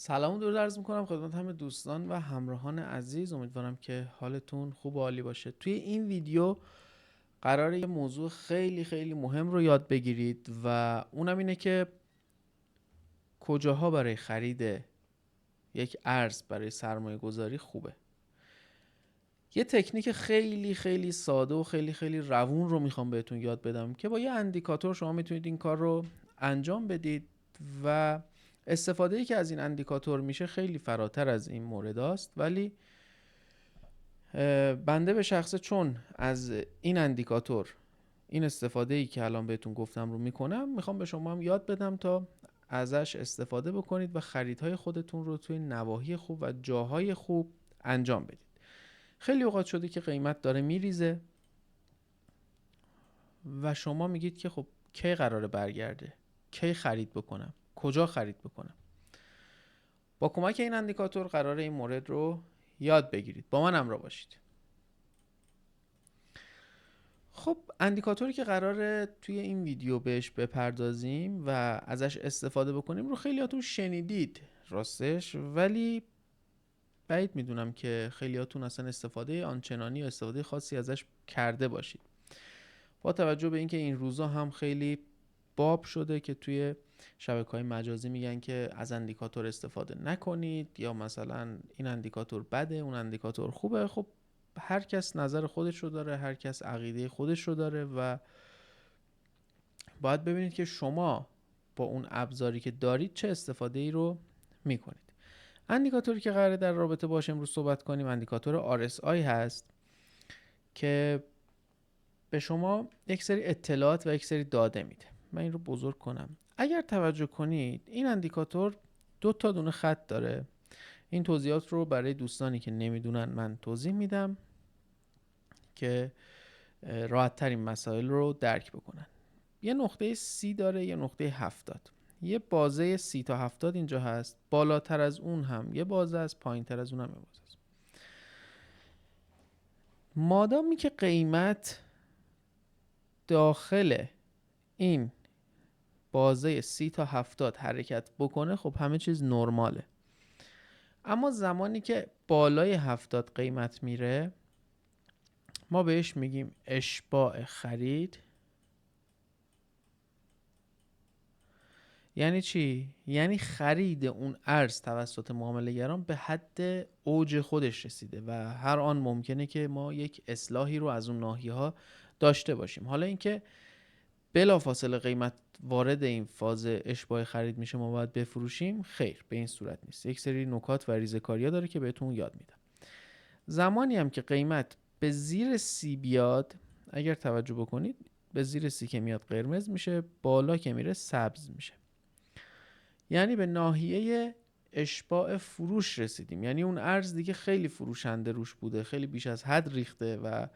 سلام و درود عرض میکنم خدمت همه دوستان و همراهان عزیز. امیدوارم که حالتون خوب و عالی باشه. توی این ویدیو قراره یه موضوع خیلی خیلی مهم رو یاد بگیرید و اونم اینه که کجاها برای خرید یک ارز برای سرمایه گذاری خوبه. یه تکنیک خیلی خیلی ساده و خیلی خیلی روون رو میخوام بهتون یاد بدم که با یه اندیکاتور شما میتونید این کار رو انجام بدید و استفاده ای که از این اندیکاتور میشه خیلی فراتر از این مورد است، ولی بنده به شخصه چون از این اندیکاتور این استفاده ای که الان بهتون گفتم رو میکنم، میخوام به شما هم یاد بدم تا ازش استفاده بکنید و خریدهای خودتون رو توی نواحی خوب و جاهای خوب انجام بدید. خیلی اوقات شده که قیمت داره میریزه و شما میگید که خب کی قراره برگرده، کی خرید بکنم، کجا خرید بکنم. با کمک این اندیکاتور قراره این مورد رو یاد بگیرید. با من همراه باشید. خب اندیکاتوری که قراره توی این ویدیو بهش بپردازیم و ازش استفاده بکنیم رو خیلیاتون شنیدید راستش، ولی بعید میدونم که خیلیاتون اصلا استفاده آنچنانی و استفاده خاصی ازش کرده باشید. با توجه به اینکه این روزا هم خیلی باب شده که توی شبکه‌های مجازی میگن که از اندیکاتور استفاده نکنید یا مثلا این اندیکاتور بده اون اندیکاتور خوبه. خب هر کس نظر خودش رو داره، هر کس عقیده خودش رو داره و باید ببینید که شما با اون ابزاری که دارید چه استفاده ای رو میکنید. اندیکاتوری که قراره در رابطه باش امروز صحبت کنیم اندیکاتور RSI هست که به شما یک سری اطلاعات و یک سری داده میده. من این رو بزرگ کنم. اگر توجه کنید این اندیکاتور دو تا دونه خط داره. این توضیحات رو برای دوستانی که نمیدونن من توضیح میدم که راحت ترین مسائل رو درک بکنن. یه نقطه 30 داره، یه نقطه 70. یه بازه 30 تا 70 اینجا هست. بالاتر از اون هم یه بازه است، پایین تر از اون هم یه بازه است. مادامی که قیمت داخل این بازه 30 تا 70 حرکت بکنه خب همه چیز نرماله. اما زمانی که بالای 70 قیمت میره ما بهش میگیم اشباع خرید. یعنی چی؟ یعنی خرید اون ارز توسط معامله‌گران به حد اوج خودش رسیده و هر آن ممکنه که ما یک اصلاحی رو از اون ناحیه‌ها داشته باشیم. حالا اینکه بلافاصله قیمت وارد این فاز اشباع خرید میشه ما باید بفروشیم، خیر، به این صورت نیست. یک سری نکات و ریزکاری‌ها داره که بهتون یاد میدم. زمانی هم که قیمت به زیر 30 بیاد، اگر توجه بکنید به زیر 30 که میاد قرمز میشه، بالا که میره سبز میشه. یعنی به ناحیه اشباع فروش رسیدیم. یعنی اون ارز دیگه خیلی فروشنده روش بوده، خیلی بیش از حد ریخته و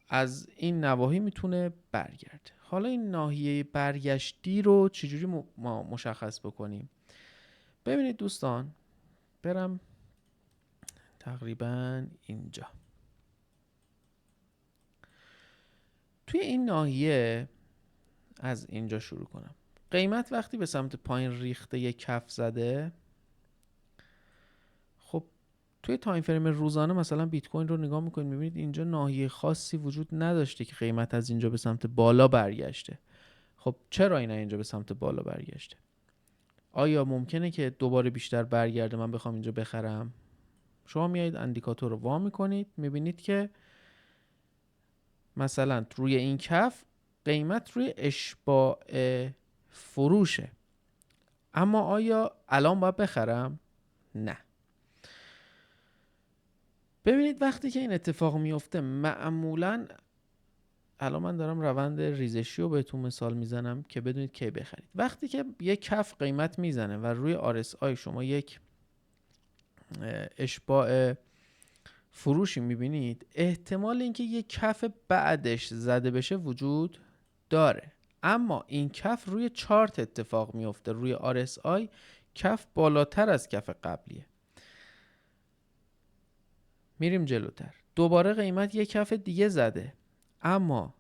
از این نواحی میتونه برگرده. حالا این ناحیه برگشتی رو چجوری ما مشخص بکنیم؟ ببینید دوستان، برم تقریبا اینجا. توی این ناحیه از اینجا شروع کنم. قیمت وقتی به سمت پایین ریخته یک کف زده، خب توی تایم فریم روزانه مثلا بیت کوین رو نگاه میکنید میبینید اینجا ناحیه خاصی وجود نداشته که قیمت از اینجا به سمت بالا برگشته. خب چرا این اینجا به سمت بالا برگشته؟ آیا ممکنه که دوباره بیشتر برگرده من بخوام اینجا بخرم؟ شما میایید اندیکاتور رو وا میکنید میبینید که مثلا روی این کف قیمت روی اشباع فروشه. اما آیا الان باید بخرم؟ نه. ببینید وقتی که این اتفاق میفته معمولا، الان من دارم روند ریزشی رو بهتون مثال میزنم که بدونید کی بخرید. وقتی که یک کف قیمت میزنه و روی RSI شما یک اشباع فروشی میبینید، احتمال اینکه یک کف بعدش زده بشه وجود داره. اما این کف روی چارت اتفاق میفته، روی RSI کف بالاتر از کف قبلیه. میریم جلوتر، دوباره قیمت یک کف دیگه زده، اما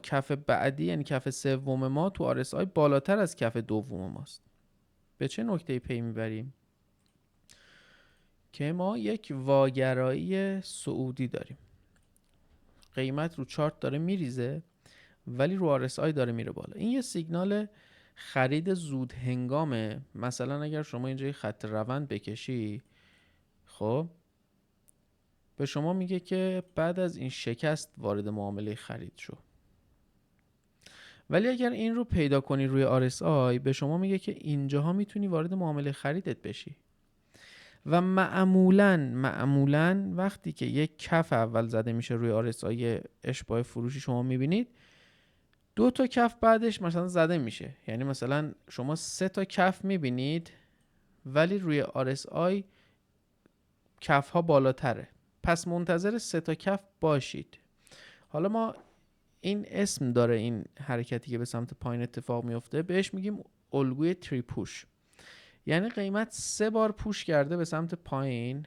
کف بعدی یعنی کف سوم ما تو RSI بالاتر از کف دوم ماست. به چه نکته پی میبریم؟ که ما یک واگرایی صعودی داریم، قیمت رو چارت داره میریزه ولی رو RSI داره میره بالا. این یه سیگنال خرید زود هنگامه. مثلا اگر شما اینجا یه خط روند بکشی، خب به شما میگه که بعد از این شکست وارد معامله خرید شو. ولی اگر این رو پیدا کنی روی RSI، به شما میگه که اینجاها میتونی وارد معامله خریدت بشی. و معمولاً وقتی که یک کف اول زده میشه روی RSI اشباع فروشی، شما میبینید 2 تا کف بعدش مثلا زده میشه. یعنی مثلا شما 3 تا کف میبینید ولی روی RSI کف ها بالاتره. پس منتظر 3 تا کف باشید. حالا ما این اسم داره این حرکتی که به سمت پایین اتفاق میفته، بهش میگیم الگوی تری پوش. یعنی قیمت 3 بار پوش کرده به سمت پایین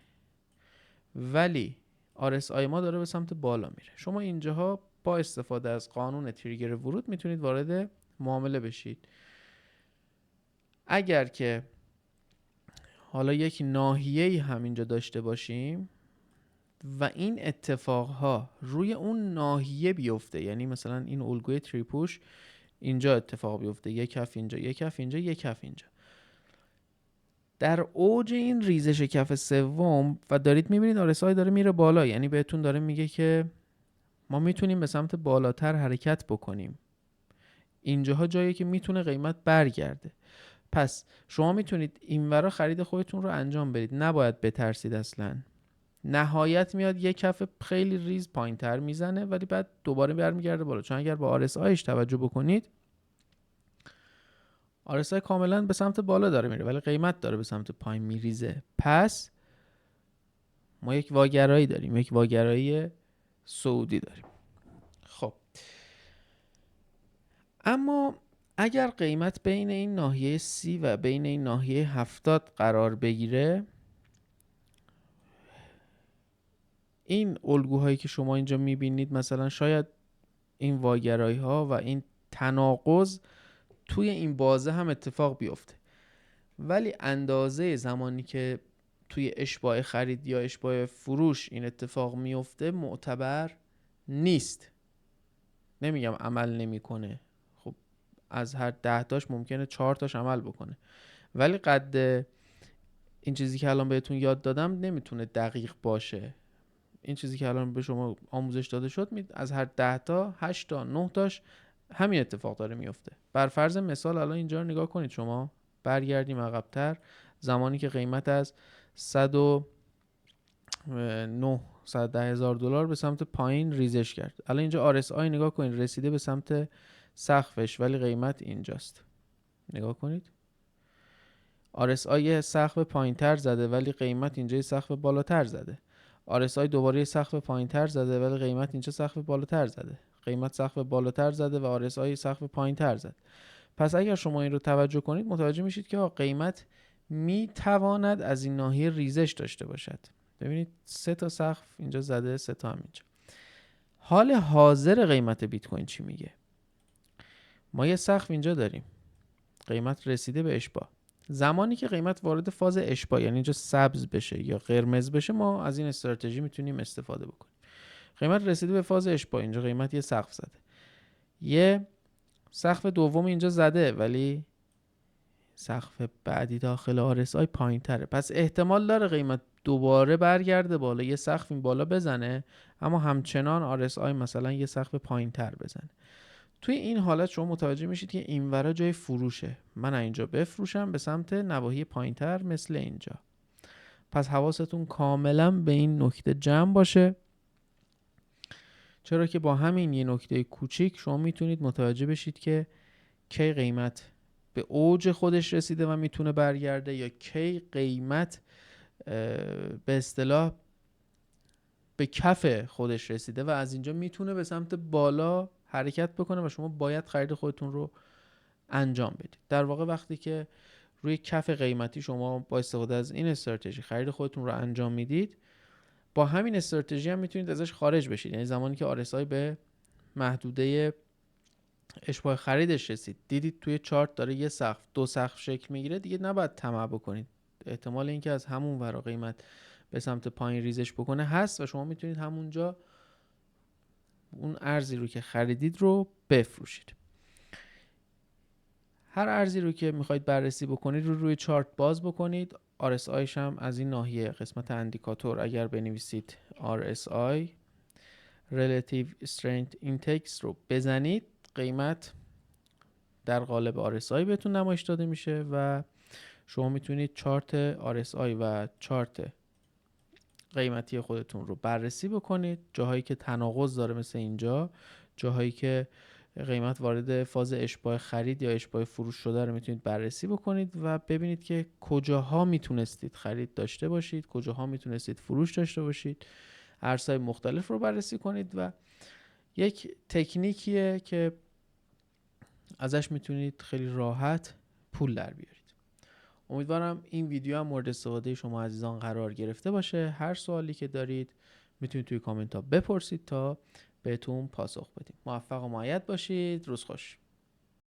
ولی RSI ما داره به سمت بالا میره. شما اینجاها با استفاده از قانون تریگر ورود میتونید وارد معامله بشید. اگر که حالا یک ناحیه‌ای هم اینجا داشته باشیم و این اتفاقها روی اون ناحیه بیفته، یعنی مثلا این الگوی تری پوش اینجا اتفاق بیفته، یک کف اینجا، یک کف اینجا، یک کف اینجا، در اوج این ریزش کف سوم و دارید میبینید RSI داره میره بالا، یعنی بهتون داره میگه که ما میتونیم به سمت بالاتر حرکت بکنیم. اینجاها جایی که میتونه قیمت برگرده. پس شما میتونید اینورا خرید خودتون رو انجام بدید، نباید بترسید اصلا. نهایت میاد یک کف خیلی ریز پایین تر میزنه ولی بعد دوباره برمیگرده بالا، چون اگر با RSIش توجه بکنید RSI کاملا به سمت بالا داره میره ولی قیمت داره به سمت پایین میریزه. پس ما یک واگرایی داریم، یک واگرایی صعودی داریم. خب اما اگر قیمت بین این ناحیه 30 و بین این ناحیه 70 قرار بگیره، این الگوهایی که شما اینجا میبینید مثلا شاید این واگرایی ها و این تناقض توی این بازه هم اتفاق بیفته، ولی اندازه زمانی که توی اشباع خرید یا اشباع فروش این اتفاق میفته معتبر نیست. نمیگم عمل نمیکنه، خب از هر 10 تاش ممکنه 4 تاش عمل بکنه، ولی قد این چیزی که الان بهتون یاد دادم نمیتونه دقیق باشه. این چیزی که الان به شما آموزش داده شد از هر 10 تا 8 تا 9 تاش همین اتفاق داره میفته. بر فرض مثال الان اینجا رو نگاه کنید، شما برگردیم عقب‌تر، زمانی که قیمت از 110,000 دلار به سمت پایین ریزش کرد، الان اینجا RSI نگاه کنید رسیده به سمت سقفش ولی قیمت اینجاست. نگاه کنید RSI یه سقف پایین‌تر زده ولی قیمت اینجا سقف بالاتر زده. RSI دوباره سقف پایین‌تر زده ولی قیمت اینجا سقف بالاتر زده. قیمت سقف بالاتر زده و RSI سقف پایین‌تر زده. پس اگر شما این رو توجه کنید متوجه میشید که قیمت میتواند از این ناحیه ریزش داشته باشد. ببینید 3 تا سقف اینجا زده، 3 تا هم اینجا. حال حاضر قیمت بیت کوین چی میگه؟ ما یه سقف اینجا داریم، قیمت رسیده به اشباع. زمانی که قیمت وارد فاز اشباع یعنی اینجا سبز بشه یا قرمز بشه، ما از این استراتژی میتونیم استفاده بکنیم. قیمت رسیده به فاز اشباع، اینجا قیمت یه سقف زده، یه سقف دوم اینجا زده ولی سقف بعدی داخل RSI پایین تره. پس احتمال داره قیمت دوباره برگرده بالا، یه سقف این بالا بزنه اما همچنان RSI مثلا یه سقف پایین تر بزنه. توی این حالت شما متوجه میشید که اینورا جای فروشه، من اینجا بفروشم به سمت نواحی پایینتر مثل اینجا. پس حواستون کاملا به این نکته جمع باشه، چرا که با همین یه نکته کوچیک شما میتونید متوجه بشید که کی قیمت به اوج خودش رسیده و میتونه برگرده یا کی قیمت به اصطلاح به کف خودش رسیده و از اینجا میتونه به سمت بالا حرکت بکنه و شما باید خرید خودتون رو انجام بدید. در واقع وقتی که روی کف قیمتی شما با استفاده از این استراتژی خرید خودتون رو انجام میدید، با همین استراتژی هم میتونید ازش خارج بشید. یعنی زمانی که RSI به محدوده اشتباه خریدش رسید، دیدید توی چارت داره یه سقف دو سقف شکل میگیره، دیگه نباید طمع بکنید. احتمال اینکه از همون ورا قیمت به سمت پایین ریزش بکنه هست و شما میتونید همونجا اون ارزی رو که خریدید رو بفروشید. هر ارزی رو که میخواید بررسی بکنید رو روی چارت باز بکنید. RSIش هم از این ناحیه قسمت اندیکاتور اگر بنویسید RSI Relative Strength Index رو بزنید، قیمت در قالب RSI بهتون نمایش داده میشه و شما میتونید چارت RSI و چارت قیمتی خودتون رو بررسی بکنید. جاهایی که تناقض داره مثل اینجا، جاهایی که قیمت وارد فاز اشباع خرید یا اشباع فروش شده رو میتونید بررسی بکنید و ببینید که کجاها میتونستید خرید داشته باشید، کجاها میتونستید فروش داشته باشید. ارزهای مختلف رو بررسی کنید و یک تکنیکیه که ازش میتونید خیلی راحت پول در بیارید. امیدوارم این ویدیو هم مورد استفاده شما عزیزان قرار گرفته باشه. هر سوالی که دارید میتونید توی کامنت ها بپرسید تا بهتون پاسخ بدیم. موفق و مؤید باشید. روز خوش.